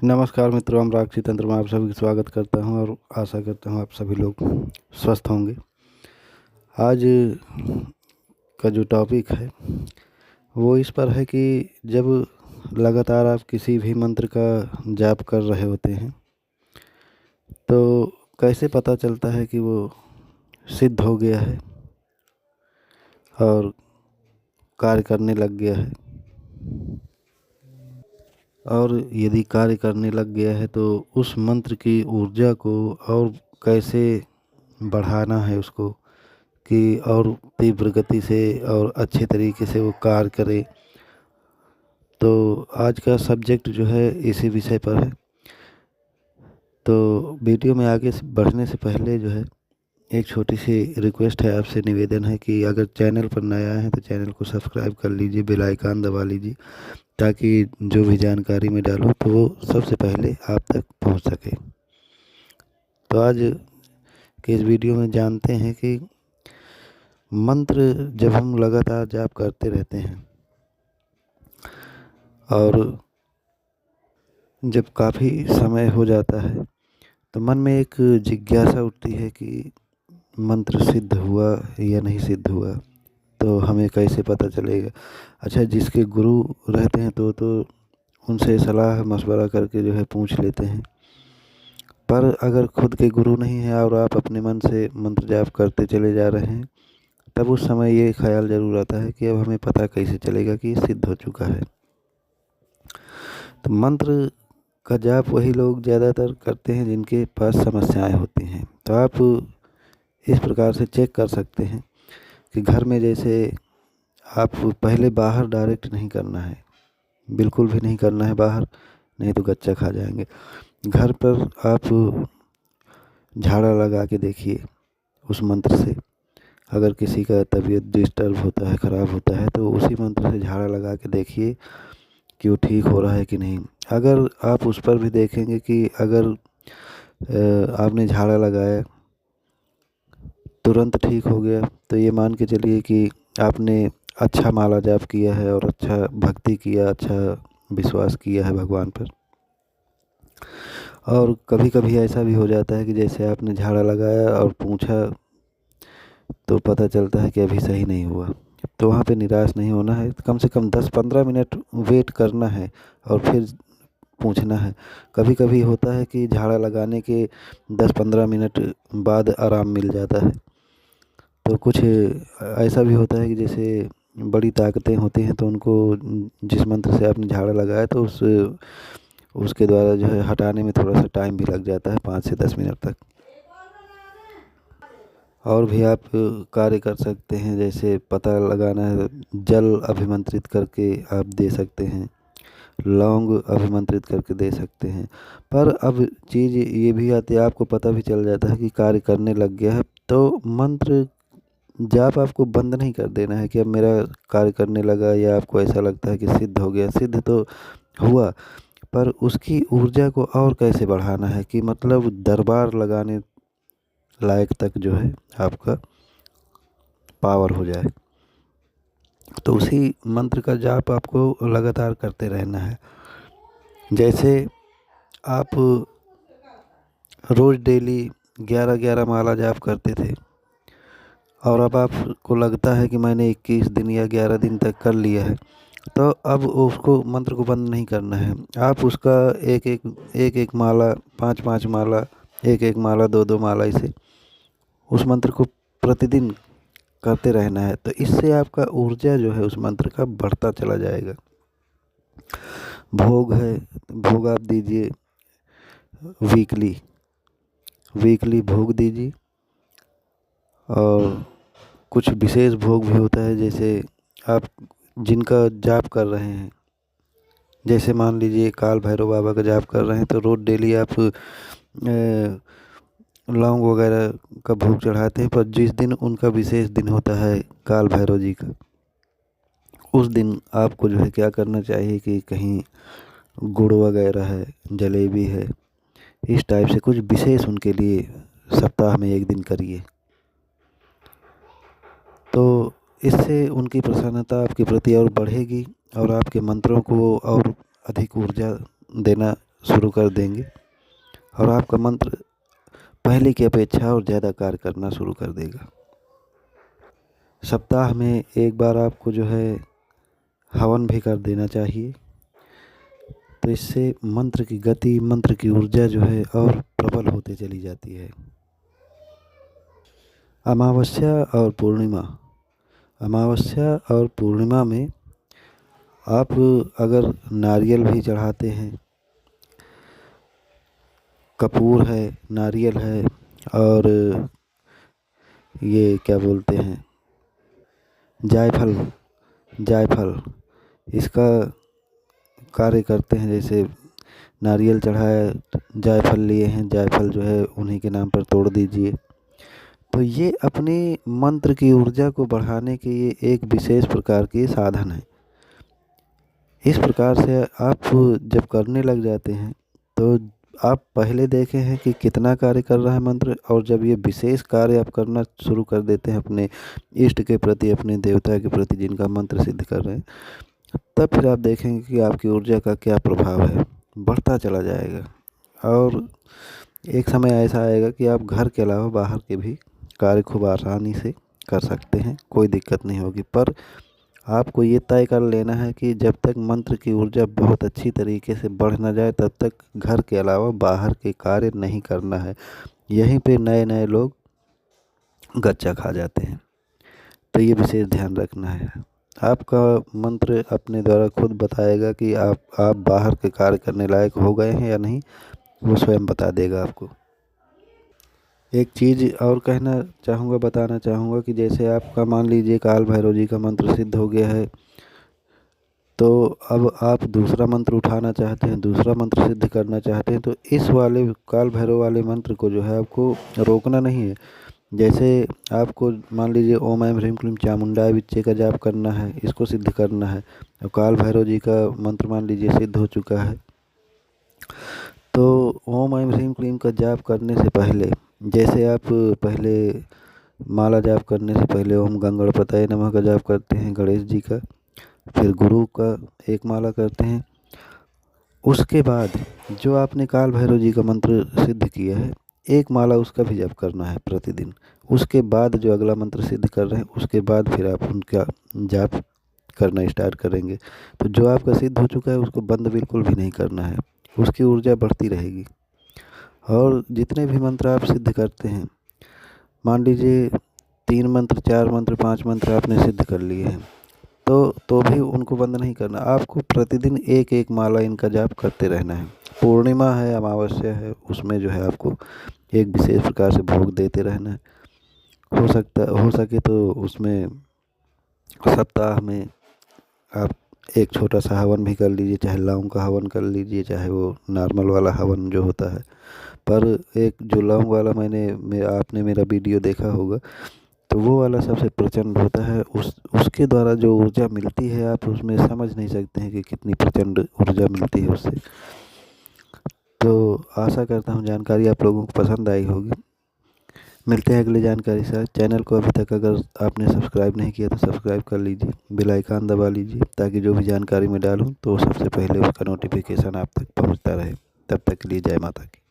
नमस्कार मित्रों, हम राक्षी तंत्र में आप सभी का स्वागत करता हूं और आशा करता हूं आप सभी लोग स्वस्थ होंगे। आज का जो टॉपिक है वो इस पर है कि जब लगातार आप किसी भी मंत्र का जाप कर रहे होते हैं तो कैसे पता चलता है कि वो सिद्ध हो गया है और कार्य करने लग गया है। और यदि कार्य करने लग गया है तो उस मंत्र की ऊर्जा को और कैसे बढ़ाना है उसको कि और तीव्र गति से और अच्छे तरीके से वो कार्य करे। तो आज का सब्जेक्ट जो है इसी विषय पर है। तो वीडियो में आगे बढ़ने से पहले जो है एक छोटी सी रिक्वेस्ट है, आपसे निवेदन है कि अगर चैनल पर नया है तो चैनल को सब्सक्राइब कर लीजिए, बेल आइकन दबा लीजिए ताकि जो भी जानकारी मैं डालूँ तो वो सबसे पहले आप तक पहुंच सके। तो आज के इस वीडियो में जानते हैं कि मंत्र जब हम लगातार जाप करते रहते हैं और जब काफ़ी समय हो जाता है तो मन में एक जिज्ञासा उठती है कि मंत्र सिद्ध हुआ या नहीं सिद्ध हुआ, तो हमें कैसे पता चलेगा। अच्छा, जिसके गुरु रहते हैं तो उनसे सलाह मशवरा करके जो है पूछ लेते हैं, पर अगर खुद के गुरु नहीं है और आप अपने मन से मंत्र जाप करते चले जा रहे हैं तब उस समय ये ख्याल ज़रूर आता है कि अब हमें पता कैसे चलेगा कि ये सिद्ध हो चुका है। तो मंत्र का जाप वही लोग ज़्यादातर करते हैं जिनके पास समस्याएं होती हैं। तो आप इस प्रकार से चेक कर सकते हैं कि घर में जैसे आप पहले बाहर डायरेक्ट नहीं करना है, बिल्कुल भी नहीं करना है बाहर, नहीं तो गच्चा खा जाएंगे। घर पर आप झाड़ा लगा के देखिए उस मंत्र से। अगर किसी का तबीयत डिस्टर्ब होता है, ख़राब होता है, तो उसी मंत्र से झाड़ा लगा के देखिए कि वो ठीक हो रहा है कि नहीं। अगर आप उस पर भी देखेंगे कि अगर आपने झाड़ा लगाया तुरंत ठीक हो गया, तो ये मान के चलिए कि आपने अच्छा माला जाप किया है और अच्छा भक्ति किया, अच्छा विश्वास किया है भगवान पर। और कभी कभी ऐसा भी हो जाता है कि जैसे आपने झाड़ा लगाया और पूछा तो पता चलता है कि अभी सही नहीं हुआ, तो वहाँ पे निराश नहीं होना है। कम से कम 10-15 मिनट वेट करना है और फिर पूछना है। कभी कभी होता है कि झाड़ा लगाने के 10-15 मिनट बाद आराम मिल जाता है। तो कुछ ऐसा भी होता है कि जैसे बड़ी ताकतें होती हैं तो उनको जिस मंत्र से आपने झाड़ा लगाया तो उसके द्वारा जो है हटाने में थोड़ा सा टाइम भी लग जाता है, 5 से 10 मिनट तक। और भी आप कार्य कर सकते हैं, जैसे पता लगाना है, जल अभिमंत्रित करके आप दे सकते हैं, लौंग अभिमंत्रित करके दे सकते हैं। पर अब चीज़ ये भी आती है, आपको पता भी चल जाता है कि कार्य करने लग गया है, तो मंत्र जाप आपको बंद नहीं कर देना है कि अब मेरा कार्य करने लगा, या आपको ऐसा लगता है कि सिद्ध हो गया। सिद्ध तो हुआ, पर उसकी ऊर्जा को और कैसे बढ़ाना है कि मतलब दरबार लगाने लायक तक जो है आपका पावर हो जाए। तो उसी मंत्र का जाप आपको लगातार करते रहना है। जैसे आप रोज़ डेली 11-11 माला जाप करते थे और अब आपको लगता है कि मैंने 21 दिन या 11 दिन तक कर लिया है, तो अब उसको मंत्र को बंद नहीं करना है। आप उसका एक एक माला, 5-5 माला, एक माला, 2-2 माला, इसे उस मंत्र को प्रतिदिन करते रहना है। तो इससे आपका ऊर्जा जो है उस मंत्र का बढ़ता चला जाएगा। भोग है, भोग आप दीजिए वीकली वीकली भोग दीजिए। और कुछ विशेष भोग भी होता है, जैसे आप जिनका जाप कर रहे हैं, जैसे मान लीजिए काल भैरव बाबा का जाप कर रहे हैं तो रोज़ डेली आप लौंग वगैरह का भोग चढ़ाते हैं। पर जिस दिन उनका विशेष दिन होता है काल भैरव जी का, उस दिन आपको जो है क्या करना चाहिए कि कहीं गुड़ वगैरह है, जलेबी है, इस टाइप से कुछ विशेष उनके लिए सप्ताह में एक दिन करिए। तो इससे उनकी प्रसन्नता आपके प्रति और बढ़ेगी और आपके मंत्रों को और अधिक ऊर्जा देना शुरू कर देंगे और आपका मंत्र पहले की अपेक्षा और ज़्यादा कार्य करना शुरू कर देगा। सप्ताह में एक बार आपको जो है हवन भी कर देना चाहिए, तो इससे मंत्र की गति, मंत्र की ऊर्जा जो है और प्रबल होते चली जाती है। अमावस्या और पूर्णिमा, अमावस्या और पूर्णिमा में आप अगर नारियल भी चढ़ाते हैं, कपूर है, नारियल है और ये क्या बोलते हैं, जायफल, जायफल इसका कार्य करते हैं। जैसे नारियल चढ़ाया, जायफल लिए हैं, जायफल जो है उन्हीं के नाम पर तोड़ दीजिए। तो ये अपने मंत्र की ऊर्जा को बढ़ाने के ये एक विशेष प्रकार के साधन है। इस प्रकार से आप जब करने लग जाते हैं तो आप पहले देखे हैं कि कितना कार्य कर रहा है मंत्र, और जब ये विशेष कार्य आप करना शुरू कर देते हैं अपने इष्ट के प्रति, अपने देवता के प्रति जिनका मंत्र सिद्ध कर रहे हैं, तब फिर आप देखेंगे कि आपकी ऊर्जा का क्या प्रभाव है, बढ़ता चला जाएगा। और एक समय ऐसा आएगा कि आप घर के अलावा बाहर के भी कार्य खूब आसानी से कर सकते हैं, कोई दिक्कत नहीं होगी। पर आपको ये तय कर लेना है कि जब तक मंत्र की ऊर्जा बहुत अच्छी तरीके से बढ़ ना जाए तब तक घर के अलावा बाहर के कार्य नहीं करना है। यहीं पे नए नए लोग गच्चा खा जाते हैं, तो ये विशेष ध्यान रखना है। आपका मंत्र अपने द्वारा खुद बताएगा कि आप बाहर के कार्य करने लायक हो गए हैं या नहीं, वो स्वयं बता देगा आपको। एक चीज़ और कहना चाहूँगा, बताना चाहूँगा कि जैसे आपका मान लीजिए काल भैरव जी का मंत्र सिद्ध हो गया है, तो अब आप दूसरा मंत्र उठाना चाहते हैं, दूसरा मंत्र सिद्ध करना चाहते हैं, तो इस वाले काल भैरव वाले मंत्र को जो है आपको रोकना नहीं है। जैसे आपको मान लीजिए ओम ऐं ह्रीं क्लीं चामुंडाय विच्चे का जाप करना है, इसको सिद्ध करना है, और काल भैरव जी का मंत्र मान लीजिए सिद्ध हो चुका है, तो ओम ऐं ह्रीं क्लीं का जाप करने से पहले, जैसे आप पहले माला जाप करने से पहले ओम गंगणपतये नमः का जाप करते हैं गणेश जी का, फिर गुरु का एक माला करते हैं, उसके बाद जो आपने काल भैरव जी का मंत्र सिद्ध किया है एक माला उसका भी जप करना है प्रतिदिन। उसके बाद जो अगला मंत्र सिद्ध कर रहे हैं उसके बाद फिर आप उनका जाप करना स्टार्ट करेंगे। तो जो आपका सिद्ध हो चुका है उसको बंद बिल्कुल भी नहीं करना है, उसकी ऊर्जा बढ़ती रहेगी। और जितने भी मंत्र आप सिद्ध करते हैं, मान लीजिए 3 मंत्र, 4 मंत्र, 5 मंत्र आपने सिद्ध कर लिए हैं, तो भी उनको बंद नहीं करना, आपको प्रतिदिन एक एक माला इनका जाप करते रहना है। पूर्णिमा है, अमावस्या है, उसमें जो है आपको एक विशेष प्रकार से भोग देते रहना है। हो सके तो उसमें सप्ताह में आप एक छोटा सा हवन भी कर लीजिए, चाहे लौंग का हवन कर लीजिए, चाहे वो नॉर्मल वाला हवन जो होता है। पर एक जो लौंग वाला आपने मेरा वीडियो देखा होगा, तो वो वाला सबसे प्रचंड होता है। उसके द्वारा जो ऊर्जा मिलती है आप उसमें समझ नहीं सकते हैं कि कितनी प्रचंड ऊर्जा मिलती है उससे। तो आशा करता हूँ जानकारी आप लोगों को पसंद आई होगी। मिलते हैं अगली जानकारी से। चैनल को अभी तक अगर आपने सब्सक्राइब नहीं किया तो सब्सक्राइब कर लीजिए, बेल आइकन दबा लीजिए, ताकि जो भी जानकारी मैं डालूँ तो सबसे पहले उसका नोटिफिकेशन आप तक पहुँचता रहे। तब तक के लिए जय माता की।